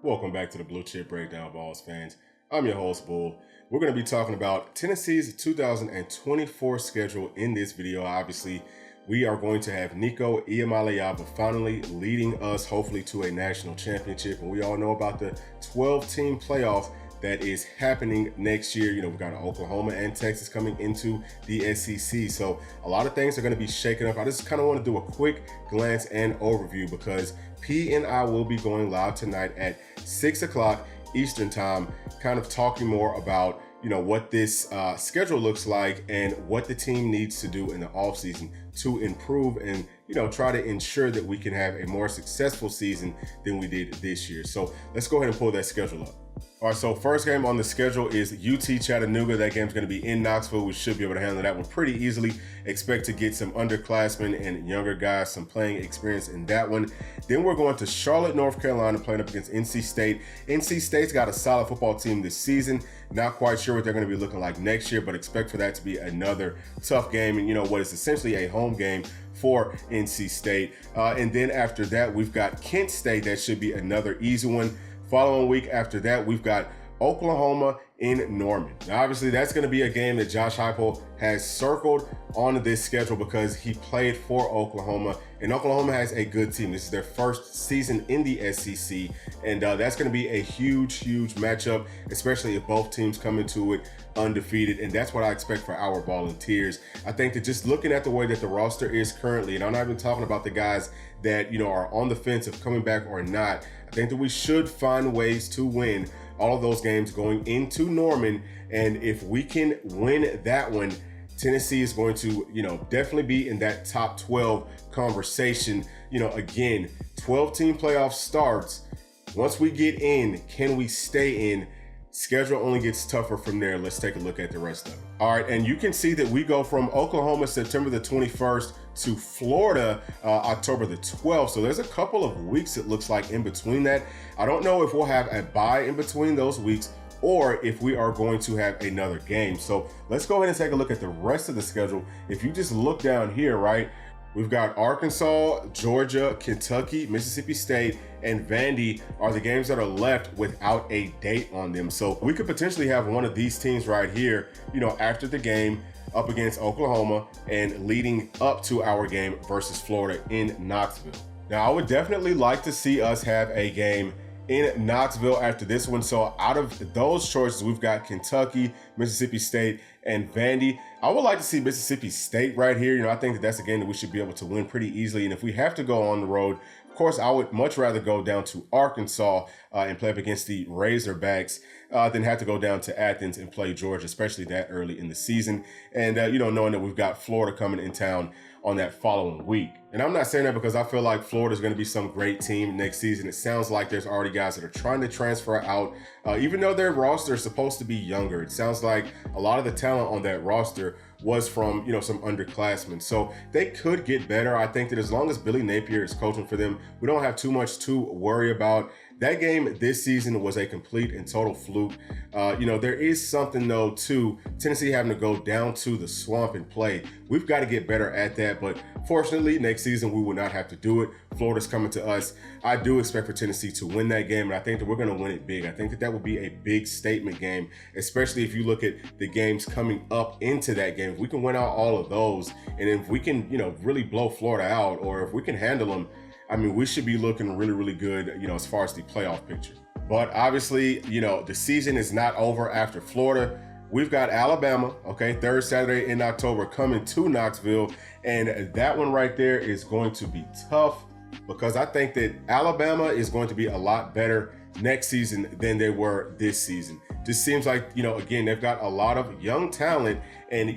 Welcome back to the Blue Chip Breakdown, Vols fans. I'm your host, Bull. We're going to be talking about Tennessee's 2024 schedule in this video. Obviously, we are going to have Nico Iamaleava finally leading us, hopefully, to a national championship. And we all know about the 12-team playoff that is happening next year. We've got Oklahoma and Texas coming into the SEC. So a lot of things are going to be shaken up. I just kind of want to do a quick glance and overview because P and I will be going live tonight at 6 o'clock Eastern time, kind of talking more about what this schedule looks like and what the team needs to do in the offseason to improve and try to ensure that we can have a more successful season than we did this year. So let's go ahead and pull that schedule up. All right, so first game on the schedule is UT Chattanooga. That game's going to be in Knoxville. We should be able to handle that one pretty easily. Expect to get some underclassmen and younger guys some playing experience in that one. Then we're going to Charlotte, North Carolina, playing up against NC State. NC State's got a solid football team this season. Not quite sure what they're going to be looking like next year, but expect for that to be another tough game and what is essentially a home game for NC State. And then after that, we've got Kent State. That should be another easy one. Following week after that, we've got Oklahoma in Norman. Now, obviously, that's going to be a game that Josh Heupel has circled on this schedule because he played for Oklahoma, and Oklahoma has a good team. This is their first season in the SEC, and that's going to be a huge matchup, especially if both teams come into it undefeated, and that's what I expect for our Volunteers. I think that just looking at the way that the roster is currently, and I'm not even talking about the guys that are on the fence of coming back or not, I think that we should find ways to win all of those games going into Norman. And if we can win that one, Tennessee is going to, definitely be in that top 12 conversation. Again, 12-team playoff starts. Once we get in, can we stay in? Schedule only gets tougher from there. Let's take a look at the rest of it. All right, and you can see that we go from Oklahoma September the 21st to Florida October the 12th. So there's a couple of weeks, it looks like, in between that. I don't know if we'll have a bye in between those weeks or if we are going to have another game. So let's go ahead and take a look at the rest of the schedule. If you just look down here, right, we've got Arkansas, Georgia, Kentucky, Mississippi State, and Vandy are the games that are left without a date on them. So we could potentially have one of these teams right here, after the game up against Oklahoma and leading up to our game versus Florida in Knoxville. Now, I would definitely like to see us have a game in Knoxville after this one. So out of those choices, we've got Kentucky, Mississippi State, and Vandy. I would like to see Mississippi State right here. I think that that's a game that we should be able to win pretty easily. And if we have to go on the road, of course, I would much rather go down to Arkansas and play up against the Razorbacks than have to go down to Athens and play Georgia, especially that early in the season. And, knowing that we've got Florida coming in town on that following week. And I'm not saying that because I feel like Florida's going to be some great team next season. It sounds like there's already guys that are trying to transfer out, even though their roster is supposed to be younger. It sounds like a lot of the talent on that roster was from, some underclassmen. So they could get better. I think that as long as Billy Napier is coaching for them, we don't have too much to worry about. That game this season was a complete and total fluke. There is something, though, to Tennessee having to go down to the swamp and play. We've got to get better at that. But fortunately, next season, we will not have to do it. Florida's coming to us. I do expect for Tennessee to win that game, and I think that we're going to win it big. I think that that would be a big statement game, especially if you look at the games coming up into that game. If we can win out all of those, and if we can, really blow Florida out, or if we can handle them, we should be looking really good, as far as the playoff picture. But obviously, the season is not over after Florida. We've got Alabama, third Saturday in October coming to Knoxville. And that one right there is going to be tough because I think that Alabama is going to be a lot better next season than they were this season. Just seems like, again, they've got a lot of young talent. And,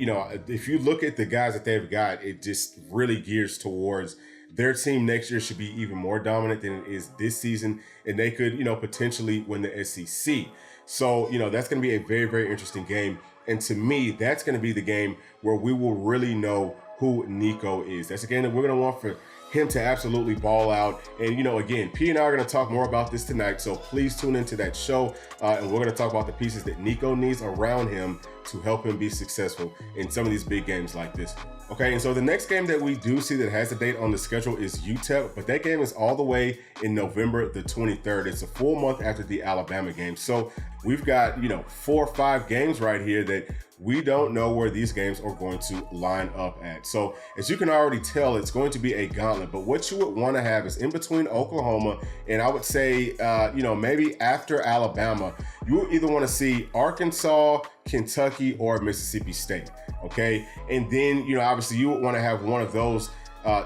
if you look at the guys that they've got, it just really gears towards their team next year should be even more dominant than it is this season, and they could, potentially win the SEC. So, that's going to be a very interesting game. And to me, that's going to be the game where we will really know who Nico is. That's a game that we're going to want for him to absolutely ball out. And, again, P and I are going to talk more about this tonight. So please tune into that show. And we're going to talk about the pieces that Nico needs around him to help him be successful in some of these big games like this. Okay, and so the next game that we do see that has a date on the schedule is UTEP, but that game is all the way in November the 23rd. It's a full month after the Alabama game. So we've got, 4 or 5 games right here that we don't know where these games are going to line up at. So as you can already tell, it's going to be a gauntlet, but what you would want to have is in between Oklahoma and I would say, maybe after Alabama, you would either want to see Arkansas, Kentucky, or Mississippi State. Okay. And then, obviously you would want to have one of those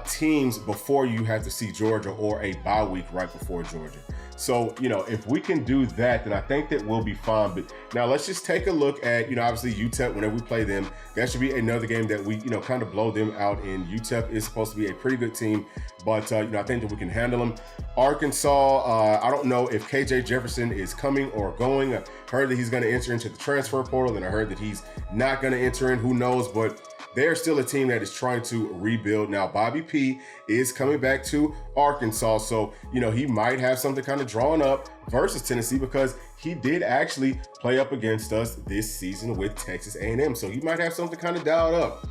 teams before you have to see Georgia or a bye week right before Georgia. So, if we can do that, then I think that we'll be fine. But now let's just take a look at, obviously UTEP, whenever we play them, that should be another game that we, kind of blow them out in. UTEP is supposed to be a pretty good team, but, I think that we can handle them. Arkansas, I don't know if KJ Jefferson is coming or going. I heard that he's going to enter into the transfer portal, and I heard that he's not going to enter in. Who knows? But they're still a team that is trying to rebuild. Now, Bobby P is coming back to Arkansas, so, he might have something kind of drawn up versus Tennessee because he did actually play up against us this season with Texas A&M, so he might have something kind of dialed up.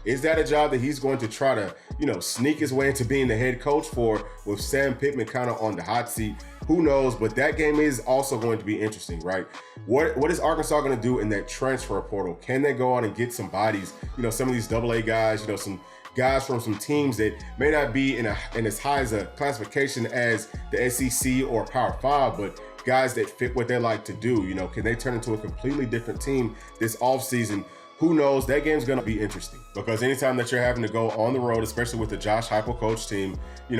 Is that a job that he's going to try to, sneak his way into being the head coach for with Sam Pittman kind of on the hot seat? Who knows? But that game is also going to be interesting, right? What is Arkansas going to do in that transfer portal? Can they go out and get some bodies? Some of these AA guys, some guys from some teams that may not be in as high as a classification as the SEC or Power 5, but guys that fit what they like to do. Can they turn into a completely different team this offseason? Who knows? That game's going to be interesting because anytime that you're having to go on the road, especially with the Josh Heupel coach team,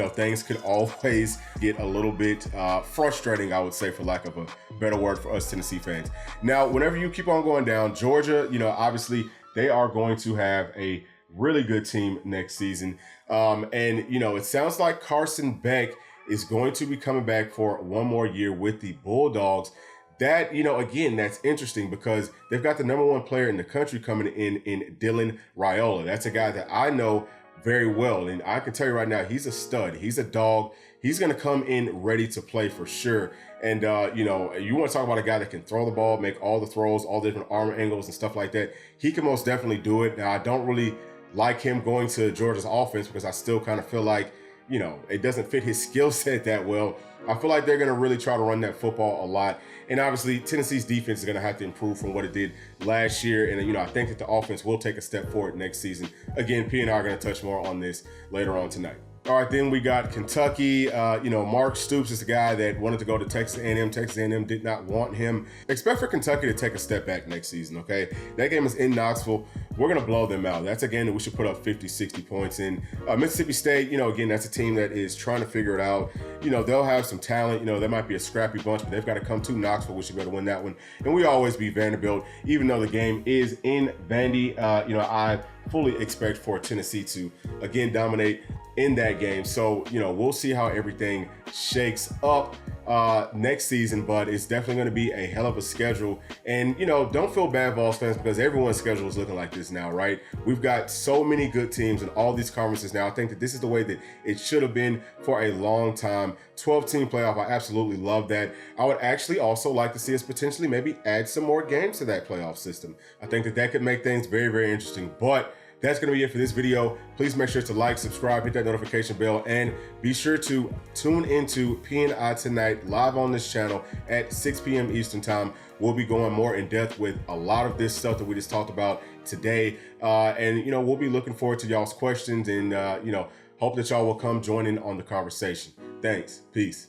things could always get a little bit frustrating, I would say, for lack of a better word for us Tennessee fans. Now, whenever you keep on going down, Georgia, obviously they are going to have a really good team next season. It sounds like Carson Beck is going to be coming back for one more year with the Bulldogs. That, again, that's interesting because they've got the #1 player in the country coming in Dylan Raiola. That's a guy that I know very well. And I can tell you right now, he's a stud. He's a dog. He's going to come in ready to play for sure. And, you want to talk about a guy that can throw the ball, make all the throws, all the different arm angles and stuff like that. He can most definitely do it. Now, I don't really like him going to Georgia's offense because I still kind of feel like, it doesn't fit his skill set that well. I feel like they're going to really try to run that football a lot. And obviously, Tennessee's defense is going to have to improve from what it did last year. And, I think that the offense will take a step forward next season. Again, P and I are going to touch more on this later on tonight. All right, then we got Kentucky. Mark Stoops is the guy that wanted to go to Texas A&M. Texas A&M did not want him. Expect for Kentucky to take a step back next season, okay? That game is in Knoxville. We're going to blow them out. That's a game that we should put up 50, 60 points in. Mississippi State, again, that's a team that is trying to figure it out. They'll have some talent. They might be a scrappy bunch, but they've got to come to Knoxville. We should be able to win that one. And we always beat Vanderbilt, even though the game is in Vandy. I fully expect for Tennessee to, again, dominate in that game. So, we'll see how everything shakes up next season, but it's definitely going to be a hell of a schedule. And, don't feel bad, Vols fans, because everyone's schedule is looking like this now, right? We've got so many good teams in all these conferences now. I think that this is the way that it should have been for a long time. 12-team playoff, I absolutely love that. I would actually also like to see us potentially maybe add some more games to that playoff system. I think that that could make things very, very interesting. But that's going to be it for this video. Please make sure to like, subscribe, hit that notification bell, and be sure to tune into P&I tonight live on this channel at 6 p.m. Eastern time. We'll be going more in depth with a lot of this stuff that we just talked about today. We'll be looking forward to y'all's questions and, hope that y'all will come join in on the conversation. Thanks. Peace.